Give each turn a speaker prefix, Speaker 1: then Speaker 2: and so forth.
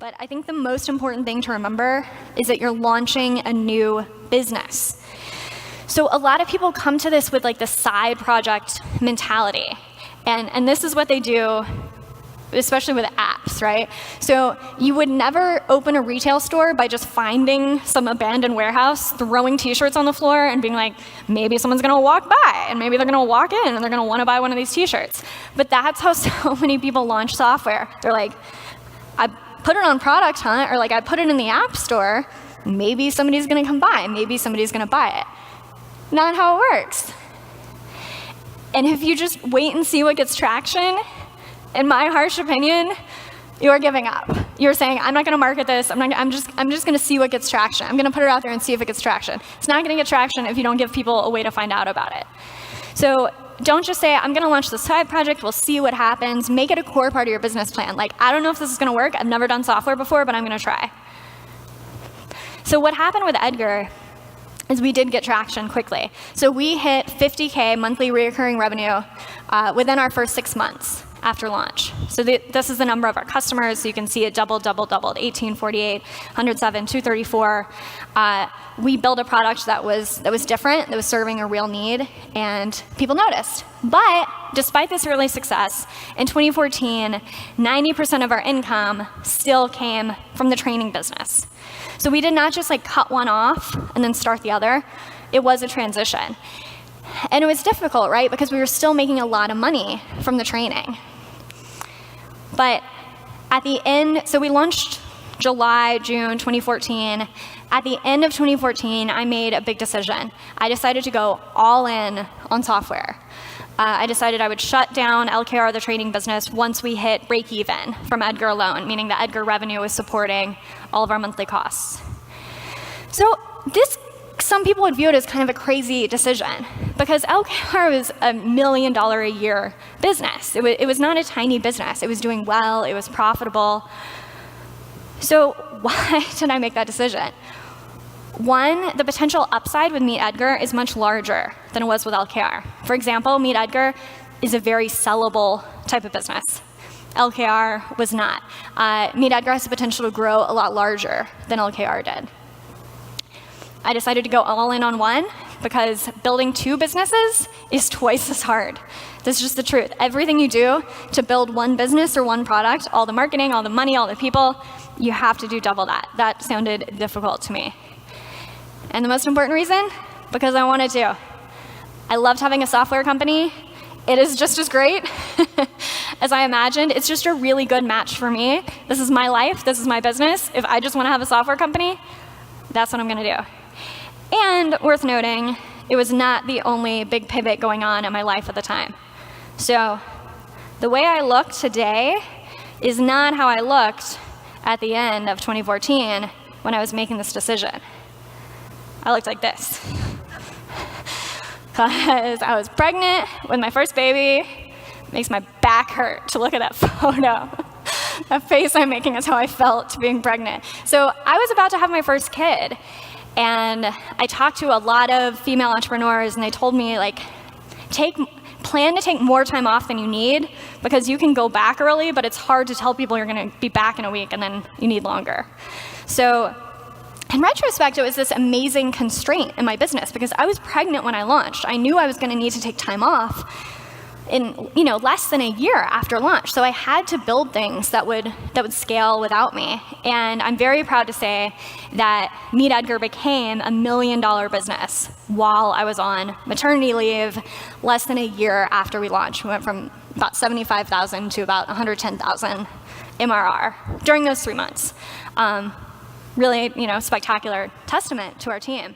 Speaker 1: But I think the most important thing to remember is that you're launching a new business. So a lot of people come to this with like the side project mentality. And this is what they do, especially with apps, right? So you would never open a retail store by just finding some abandoned warehouse, throwing t-shirts on the floor and being like, maybe someone's gonna walk by and maybe they're gonna walk in and they're gonna wanna buy one of these t-shirts. But that's how so many people launch software. They're like, I put it on Product Hunt, or like I put it in the App Store, maybe somebody's gonna come by, maybe somebody's gonna buy it. Not how it works. And if you just wait and see what gets traction, in my harsh opinion, you are giving up. You're saying, I'm not gonna market this, I'm just gonna see what gets traction. I'm gonna put it out there and see if it gets traction. It's not gonna get traction if you don't give people a way to find out about it. So don't just say, I'm gonna launch this side project, we'll see what happens. Make it a core part of your business plan. Like, I don't know if this is gonna work, I've never done software before, but I'm gonna try. So what happened with Edgar is we did get traction quickly. So we hit 50K monthly recurring revenue within our first 6 months after launch. So this is the number of our customers. So you can see it doubled, 1848, 107, 234. We built a product that was different, that was serving a real need, and people noticed. But despite this early success, in 2014, 90% of our income still came from the training business. So we did not just like cut one off and then start the other. It was a transition. And it was difficult, right? Because we were still making a lot of money from the training. But at the end, so we launched July, June 2014. At the end of 2014, I made a big decision. I decided to go all in on software. I decided I would shut down LKR, the training business, once we hit break even from Edgar alone, meaning that Edgar revenue was supporting all of our monthly costs. So some people would view it as kind of a crazy decision, because LKR was $1 million a year business. It was not a tiny business. It was doing well. It was profitable. So why did I make that decision? One, the potential upside with MeetEdgar is much larger than it was with LKR. For example, MeetEdgar is a very sellable type of business. LKR was not. MeetEdgar has the potential to grow a lot larger than LKR did. I decided to go all in on one because building two businesses is twice as hard. That's just the truth. Everything you do to build one business or one product, all the marketing, all the money, all the people, you have to do double that. That sounded difficult to me. And the most important reason? Because I wanted to. I loved having a software company. It is just as great as I imagined. It's just a really good match for me. This is my life. This is my business. If I just want to have a software company, that's what I'm going to do. And worth noting, it was not the only big pivot going on in my life at the time. So the way I look today is not how I looked at the end of 2014 when I was making this decision. I looked like this. Because I was pregnant with my first baby. It makes my back hurt to look at that photo. That face I'm making is how I felt being pregnant. So I was about to have my first kid. And I talked to a lot of female entrepreneurs, and they told me, like, plan to take more time off than you need, because you can go back early, but it's hard to tell people you're going to be back in a week, and then you need longer. So in retrospect, it was this amazing constraint in my business, because I was pregnant when I launched. I knew I was going to need to take time off in less than a year after launch. So I had to build things that would scale without me. And I'm very proud to say that MeetEdgar became $1 million business while I was on maternity leave less than a year after we launched. We went from about 75,000 to about 110,000 MRR during those 3 months. Really, spectacular testament to our team.